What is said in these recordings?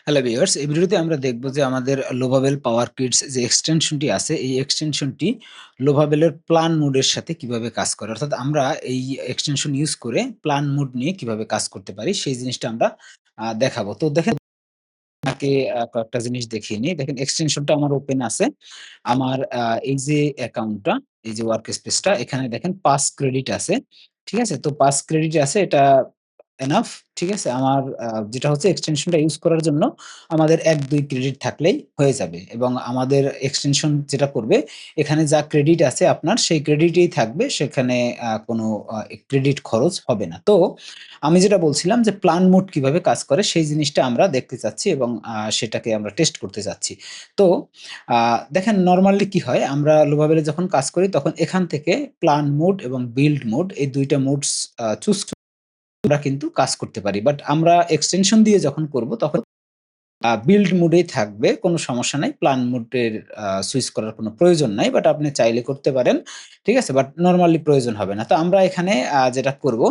Hello viewers, এই ভিডিওতে আমরা দেখব যে আমাদের লোভাবেল পাওয়ার কিডস যে এক্সটেনশনটি আছে, এই এক্সটেনশনটি লোভাবেলের প্ল্যান মোডের সাথে কিভাবে কাজ করে। অর্থাৎ আমরা এই এক্সটেনশন ইউজ করে প্ল্যান মোড নিয়ে কিভাবে কাজ করতে পারি সেই জিনিসটা আমরা দেখাবো। তো দেখেন আপনাকে কয়েকটা জিনিস দেখিয়ে নিই। দেখেন এক্সটেনশনটা আমার ওপেন আছে। আমার এই যে অ্যাকাউন্টটা, এই যে ওয়ার্ক স্পেসটা এখানে দেখেন ৫ ক্রেডিট আছে। ঠিক আছে? তো ৫ ক্রেডিট আছে এটা এনাফ। ঠিক আছে? আমার যেটা হচ্ছে এক্সটেনশনটা ইউজ করার জন্য আমাদের ১-২ ক্রেডিট থাকলেই হয়ে যাবে এবং আমাদের এক্সটেনশন যেটা করবে এখানে যা ক্রেডিট আছে আপনার সেই ক্রেডিটেই থাকবে। সেখানে কোনো ক্রেডিট খরচ হবে না। তো আমি যেটা বলছিলাম যে প্ল্যান মোড কিভাবে কাজ করে সেই জিনিসটা আমরা দেখতে চাচ্ছি এবং সেটাকে আমরা টেস্ট করতে চাচ্ছি। তো আ দেখেন নরমালি কি হয় আমরা লোভাবেলে যখন কাজ করি তখন এখান থেকে প্ল্যান মোড এবং বিল্ড মোড এই ২ টা মোডস চুজ আমরা কিন্তু কাজ করতে পারি। বাট আমরা এক্সটেনশন দিয়ে যখন করব তখন বিল্ড মোডেই থাকবে। কোনো সমস্যা নাই। প্ল্যান মোডের সুইচ করার কোনো প্রয়োজন নাই। বাট আপনি চাইলে করতে পারেন। ঠিক আছে? বাট নরমালি প্রয়োজন হবে না। তো আমরা এখানে যেটা করব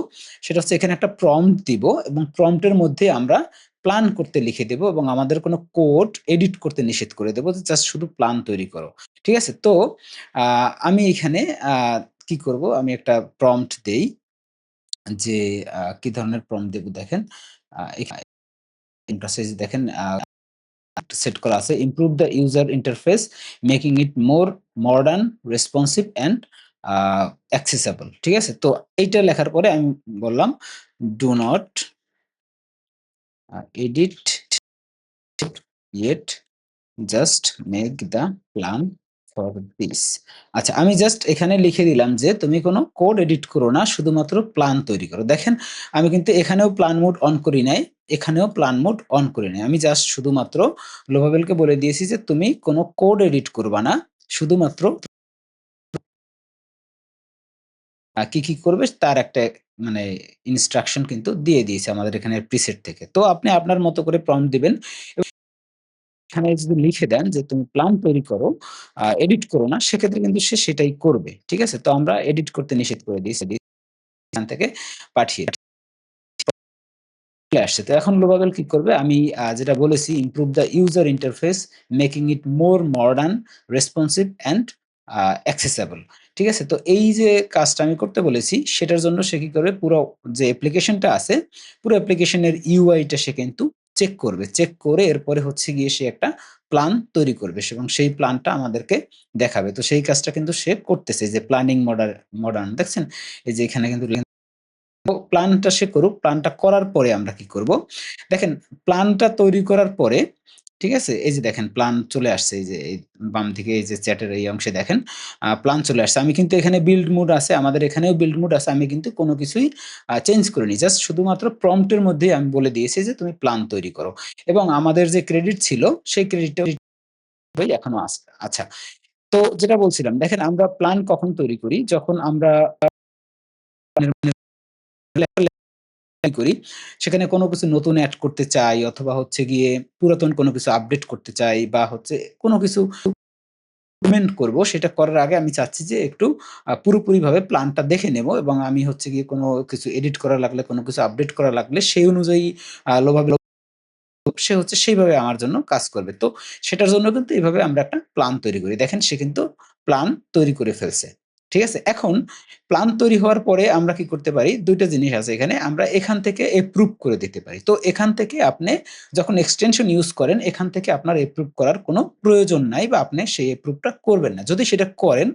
সেটা হচ্ছে এখানে একটা প্রম্পট দিব এবং প্রম্পটের মধ্যে আমরা প্ল্যান করতে লিখে দেব এবং আমাদের কোনো কোড এডিট করতে নিষেধ করে দেব যে জাস্ট শুধু প্ল্যান তৈরি করো। ঠিক আছে? তো আ আমি এখানে আ কি করব আমি একটা প্রম্পট দেই যে কি ধরনের প্রম্পট দেব দেখেন। এখানে ইন্টারফেস দেখেন সেট করা আছে improve the user interface making it more modern responsive and accessible. ঠিক আছে? তো এইটা লেখার পরে আমি বললাম do not edit yet just make the plan for this. আচ্ছা আমি জাস্ট এখানে লিখে দিলাম যে তুমি কোনো কোড এডিট করো না, শুধুমাত্র প্ল্যান তৈরি করো। দেখেন আমি কিন্তু এখানেও প্ল্যান মোড অন করি নাই, এখানেও প্ল্যান মোড অন করি নাই। আমি জাস্ট শুধুমাত্র লোভাবেলকে বলে দিয়েছি যে তুমি কোনো কোড এডিট করবা না। শুধুমাত্র কি করবে তার একটা মানে ইনস্ট্রাকশন কিন্তু দিয়ে দিয়েছে আমাদের এখানে প্রিসেট থেকে। তো আপনি আপনার মতো করে প্রম্পট দিবেন। এখানে যদি লিখে দেন যে তুমি প্ল্যান তৈরি করো, এডিট করো না, সেক্ষেত্রে কিন্তু সে সেটাই করবে। ঠিক আছে? তো আমরা এডিট করতে নিষেধ করে দিয়েছি। এখান থেকে পাঠিয়ে চলে আসছে। তো এখন লোবাবেল কি করবে? আমি যেটা বলেছি improve the user interface making it more modern, responsive and accessible. ঠিক আছে? তো এই যে কাজটা আমি করতে বলেছি সেটার জন্য সে কি করবে? পুরো যে অ্যাপ্লিকেশনটা আছে, পুরো অ্যাপ্লিকেশনের UI টা সে কিন্তু চেক করবে। চেক করে এরপরে হচ্ছে গিয়ে সে একটা প্ল্যান তৈরি করবে এবং সেই প্ল্যানটা আমাদেরকে দেখাবে। তো সেই কাজটা কিন্তু সে করতেছে যে প্ল্যানিং মডার্ন দেখছেন? এই যে এখানে কিন্তু প্ল্যানটা সে করুক। প্ল্যানটা করার পরে আমরা কি করব? দেখেন প্ল্যানটা তৈরি করার পরে, ঠিক আছে? এই যে দেখেন প্ল্যান চলে আসছে। এই যে এই বাম দিকে এই যে চ্যাটের এই অংশে দেখেন প্ল্যান চলে আসছে। আমি কিন্তু এখানে বিল্ড মোড আছে। আমাদের এখানেও বিল্ড মোড আছে। আমি কিন্তু কোনো কিছুই চেঞ্জ করিনি। জাস্ট শুধুমাত্র প্রম্পট এর মধ্যেই আমি বলে দিয়েছি যে তুমি প্ল্যান তৈরি করো। এবং আমাদের যে ক্রেডিট ছিল সেই ক্রেডিটটা এখনো আছে। আচ্ছা। তো যেটা বলছিলাম দেখেন আমরা প্ল্যান কখন তৈরি করি? যখন আমরা করি, সেখানে কোনো কিছু নতুন এড করতে চাই অথবা হচ্ছে গিয়ে পুরাতন কোনো কিছু আপডেট করতে চাই বা হচ্ছে কোনো কিছু ইমপ্লিমেন্ট করব, সেটা করার আগে আমি চাচ্ছি যে একটু পুরোপুরিভাবে প্ল্যানটা দেখে নেব এবং আমি হচ্ছে গিয়ে কোনো কিছু এডিট করা লাগলে, কোনো কিছু আপডেট করা লাগলে সেই অনুযায়ী লোভাবে সে হচ্ছে সেইভাবে আমার জন্য কাজ করবে। তো সেটার জন্য কিন্তু এভাবে আমরা একটা প্ল্যান তৈরি করি। দেখেন সে কিন্তু প্ল্যান তৈরি করে ফেলছে। ঠিক আছে? এখন প্ল্যান তৈরি হওয়ার পরে আমরা কি করতে পারি? ২ টা জিনিস আছে এখানে। আমরা এখান থেকে এপ্রুভ করে দিতে পারি। তো এখান থেকে আপনি যখন এক্সটেনশন ইউজ করেন, এখান থেকে আপনার এপ্রুভ করার কোনো প্রয়োজন নাই বা আপনি সেই এপ্রুভটা করবেন না। যদি সেটা করেন,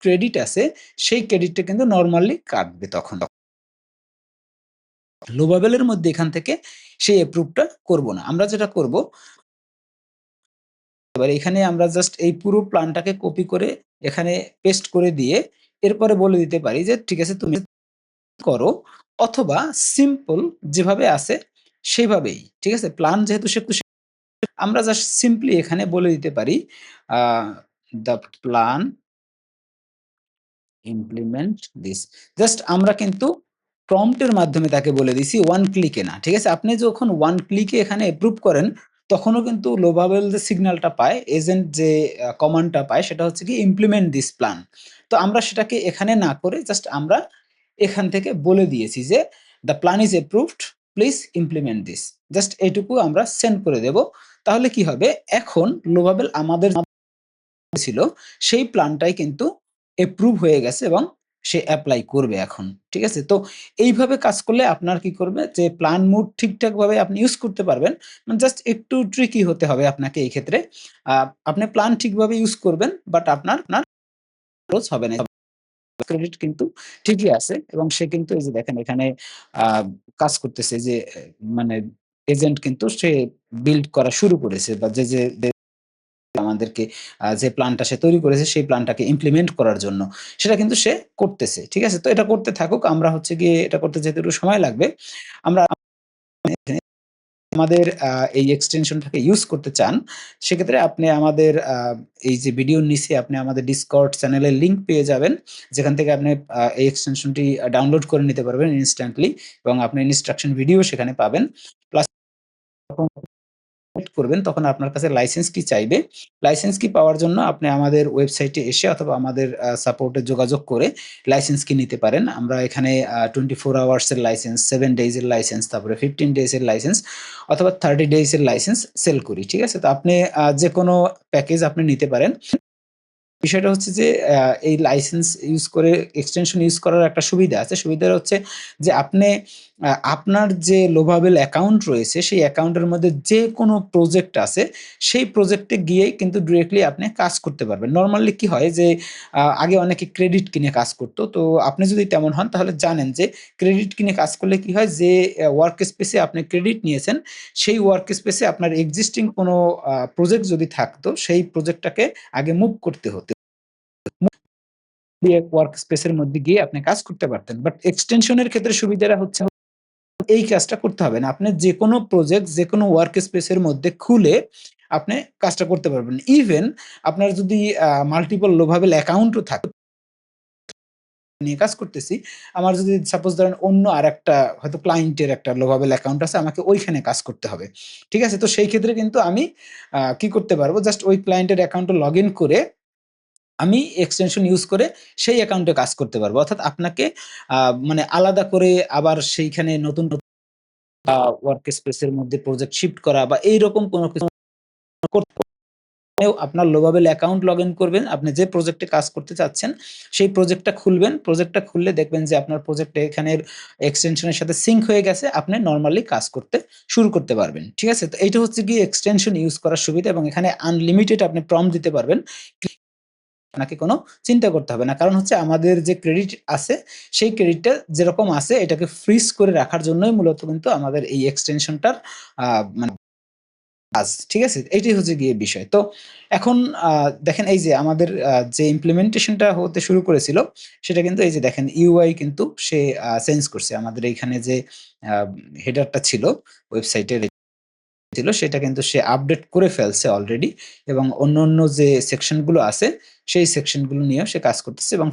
ক্রেডিট আছে, সেই ক্রেডিটটা কিন্তু নরমালি কাটবে তখন। লোভাবেলের মধ্যে এখান থেকে সেই এপ্রুভটা করব না। আমরা যেটা করব এবার এখানে আমরা জাস্ট এই পুরো প্ল্যানটাকে কপি করে এখানে পেস্ট করে দিয়ে এরপরে বলে দিতে পারি যে, "ঠিক আছে তুমি করো" অথবা সিম্পল যেভাবে আছে সেভাবেই। ঠিক আছে? প্ল্যান যেহেতু আমরা জাস্ট সিম্পলি এখানে বলে দিতে পারি uh "the plan implement this." Just আমরা কিন্তু প্রম্পট এর মাধ্যমে তাকে বলে দিছি ওয়ান ক্লিকে না। ঠিক আছে? আপনি যখন ওয়ান ক্লিকে এখানে এপ্রুভ করেন, তখনও কিন্তু লোভাবেল যে সিগন্যালটা পায়, এজেন্ট যে কমান্ডটা পায় সেটা হচ্ছে কি ইমপ্লিমেন্ট দিস প্ল্যান। তো আমরা সেটাকে এখানে না করে জাস্ট আমরা এখান থেকে বলে দিয়েছি যে, "the plan is approved, please implement this." Just এইটুকু আমরা সেন্ড করে দেব। তাহলে কি হবে? এখন লোভাবেল আমাদের ছিল সেই প্ল্যানটাই কিন্তু এপ্রুভ হয়ে গেছে এবং সে এপ্লাই করবে এখন। ঠিক আছে? তো এইভাবে কাজ করলে আপনার কি করবে যে প্ল্যান মুড ঠিকঠাকভাবে আপনি ইউজ করতে পারবেন। জাস্ট একটু ট্রিকি হতে হবে আপনাকে এই ক্ষেত্রে। আ আপনি প্ল্যান ঠিকভাবে ইউজ করবেন বাট আপনার লস হবে না। ক্রেডিট কিন্তু ঠিকই আছে এবং সে কিন্তু এই যে দেখেন এখানে আ কাজ করতেছে যে মানে এজেন্ট কিন্তু সে বিল্ড করা শুরু করেছে বা যে আমাদেরকে যে প্ল্যানটা সে তৈরি করেছে সেই প্ল্যানটাকে ইমপ্লিমেন্ট করার জন্য সেটা কিন্তু সে করতেছে। ঠিক আছে? তো এটা করতে থাকুক। আমরা হচ্ছে গিয়ে এটা করতে যেহেতু একটু সময় লাগবে, আমরা আমাদের এই এক্সটেনশনটাকে ইউজ করতে চান, সেক্ষেত্রে আপনি আমাদের এই যে ভিডিওর নিচে আপনি আমাদের Discord চ্যানেলের লিংক পেয়ে যাবেন। যেখান থেকে আপনি এই এক্সটেনশনটি ডাউনলোড করে নিতে পারবেন ইনস্ট্যান্টলি এবং আপনি ইনস্ট্রাকশন ভিডিও সেখানে পাবেন। প্লাস করবেন তখন আপনার কাছে লাইসেন্স কি চাইবে। লাইসেন্স কি পাওয়ার জন্য আপনি আমাদের ওয়েবসাইটে এসে অথবা আমাদের সাপোর্টে যোগাযোগ করে লাইসেন্স কি নিতে পারেন। আমরা এখানে 24 আওয়ার্স এর লাইসেন্স, 7 ডেইজ এর লাইসেন্স, তারপরে 15 ডেইজ এর লাইসেন্স অথবা 30 ডেইজ এর লাইসেন্স সেল করি। ঠিক আছে? তো আপনি যেকোনো প্যাকেজ আপনি নিতে পারেন। বিষয়টা হচ্ছে যে এই লাইসেন্স ইউজ করে এক্সটেনশন ইউজ করার একটা সুবিধা আছে। সুবিধাটা হচ্ছে যে আপনি আপনার যে লোভাবেল অ্যাকাউন্ট রয়েছে, সেই অ্যাকাউন্টের মধ্যে যেকোনো প্রজেক্ট আছে, সেই প্রজেক্টে গিয়েই কিন্তু ডিরেক্টলি আপনি কাজ করতে পারবেন। নরমালি কি হয় যে আগে অনেকে ক্রেডিট কিনে কাজ করত। তো আপনি যদি তেমন হন তাহলে জানেন যে ক্রেডিট কিনে কাজ করলে কি হয় যে ওয়ার্ক স্পেসে আপনি ক্রেডিট নিয়েছেন, সেই ওয়ার্ক স্পেসে আপনার এক্সিস্টিং কোনো প্রজেক্ট যদি থাকতো, সেই প্রজেক্টটাকে আগে মুভ করতে হতো। দিয়ে ওয়ার্ক স্পেস এর মধ্যে গিয়ে আপনি কাজ করতে পারতেন। বাট এক্সটেনশন এর ক্ষেত্রে সুবিধাটা হচ্ছে এই কাজটা করতে হবে না। আপনি যেকোনো প্রজেক্ট যেকোনো ওয়ার্ক স্পেস এর মধ্যে খুলে আপনি কাজটা করতে পারবেন। ইভেন আপনার যদি মাল্টিপল লোভাবেল অ্যাকাউন্ট ও থাকে নিয়ে কাজ করতেছি। আমার যদি সাপোজ ধরেন অন্য আরেকটা হয়তো ক্লায়েন্টের একটা লোভাবেল অ্যাকাউন্ট আছে, আমাকে ওইখানে কাজ করতে হবে। ঠিক আছে? তো সেই ক্ষেত্রে কিন্তু আমি কি করতে পারবো? জাস্ট ওই ক্লায়েন্টের অ্যাকাউন্টে লগইন করে আমি এক্সটেনশন ইউজ করে সেই অ্যাকাউন্টে কাজ করতে পারবো। অর্থাৎ আপনাকে আ মানে আলাদা করে আবার সেইখানে নতুন ওয়ার্ক স্পেস এর মধ্যে প্রজেক্ট শিফট করা বা এইরকম কোনো কিছু করতে আপনার লোভাবেল অ্যাকাউন্ট লগইন করবেন। আপনি যে প্রজেক্টে কাজ করতে চাচ্ছেন, সেই প্রজেক্টটা খুলবেন। প্রজেক্টটা খুললে দেখবেন যে আপনার প্রজেক্টটা এখানের এক্সটেনশনের সাথে সিঙ্ক হয়ে গেছে। আপনি নরমালি কাজ করতে শুরু করতে পারবেন। ঠিক আছে? তো এইটা হচ্ছে গিয়ে এক্সটেনশন ইউজ করার সুবিধা এবং এখানে আনলিমিটেড আপনি প্রম্পট দিতে পারবেন। আপনাকে কোনো চিন্তা করতে হবে না। কারণ হচ্ছে আমাদের যে ক্রেডিট আছে, সেই ক্রেডিটটা যেরকম আছে এটাকে ফ্রিজ করে রাখার জন্যই মূলত কিন্তু আমাদের এই এক্সটেনশনটার আ মানে কাজ। ঠিক আছে? এইটাই হচ্ছে গিয়ে বিষয়। তো এখন দেখেন এই যে আমাদের যে ইমপ্লিমেন্টেশনটা হতে শুরু করেছিল, সেটা কিন্তু এই যে দেখেন UI কিন্তু সে চেঞ্জ করছে। আমাদের এইখানে যে আ হেডারটা ছিল ওয়েবসাইটের ছিল সেটা কিন্তু সে আপডেট করে ফেলছে অলরেডি এবং অন্যান্য যে সেকশন গুলো আছে সেই সেকশন গুলো নিয়েও সে কাজ করতেছে এবং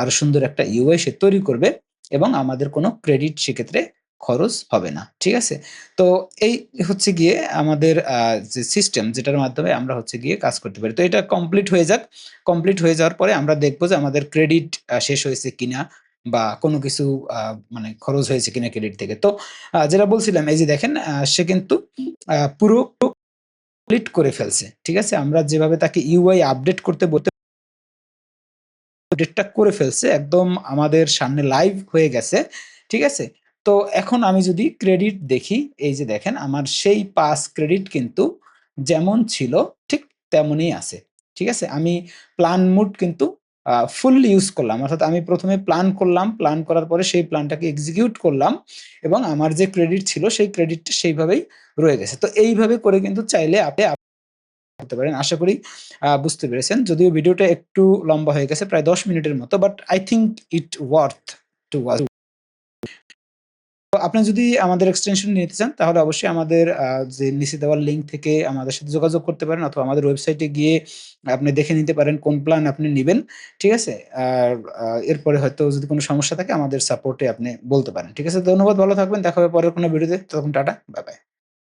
আরো সুন্দর একটা UI সে তৈরি করবে এবং আমাদের কোনো ক্রেডিট সেক্ষেত্রে খরচ হবে না। ঠিক আছে? তো এই হচ্ছে গিয়ে আমাদের যে সিস্টেম যেটার মাধ্যমে আমরা হচ্ছে গিয়ে কাজ করতে পারি। তো এটা কমপ্লিট হয়ে যাক। কমপ্লিট হয়ে যাওয়ার পরে আমরা দেখব যে আমাদের ক্রেডিট শেষ হয়েছে কিনা বা কোনো কিছু আ মানে খরচ হয়েছে কিনা ক্রেডিট থেকে। তো যেটা বলছিলাম এই যে দেখেন সে কিন্তু পুরো কমপ্লিট করে ফেলছে। ঠিক আছে? আমরা যেভাবে তাকে UI আপডেট করতে বলতে আপডেটটা করে ফেলছে। একদম আমাদের সামনে লাইভ হয়ে গেছে। ঠিক আছে? তো এখন আমি যদি ক্রেডিট দেখি, এই যে দেখেন আমার সেই পাস ক্রেডিট কিন্তু যেমন ছিল ঠিক তেমনই আছে। ঠিক আছে? আমি প্ল্যান মুড কিন্তু ফুললি ইউজ করলাম। অর্থাৎ আমি ১ম এ প্ল্যান করলাম। প্ল্যান করার পরে সেই প্ল্যানটাকে এক্সিকিউট করলাম এবং আমার যে ক্রেডিট ছিল সেই ক্রেডিটটা সেইভাবেই রয়ে গেছে। তো এইভাবে করে কিন্তু চাইলে আপনি করতে পারেন। আশা করি বুঝতে পেরেছেন। যদিও ভিডিওটা একটু লম্বা হয়ে গেছে প্রায় ১০ মিনিটের মতো। But I think it worth to watch. তো আপনি যদি আমাদের এক্সটেনশন নিতে চান তাহলে অবশ্যই আমাদের যে নিচে দেওয়া লিঙ্ক থেকে আমাদের সাথে যোগাযোগ করতে পারেন অথবা আমাদের ওয়েবসাইটে গিয়ে আপনি দেখে নিতে পারেন কোন প্ল্যান আপনি নিবেন। ঠিক আছে? আর এরপরে হয়তো যদি কোন সমস্যা থাকে আমাদের সাপোর্টে আপনি বলতে পারেন। ঠিক আছে? ধন্যবাদ, ভালো থাকবেন। দেখা হবে পরের কোন ভিডিওতে। ততক্ষণ টাটা। By, by.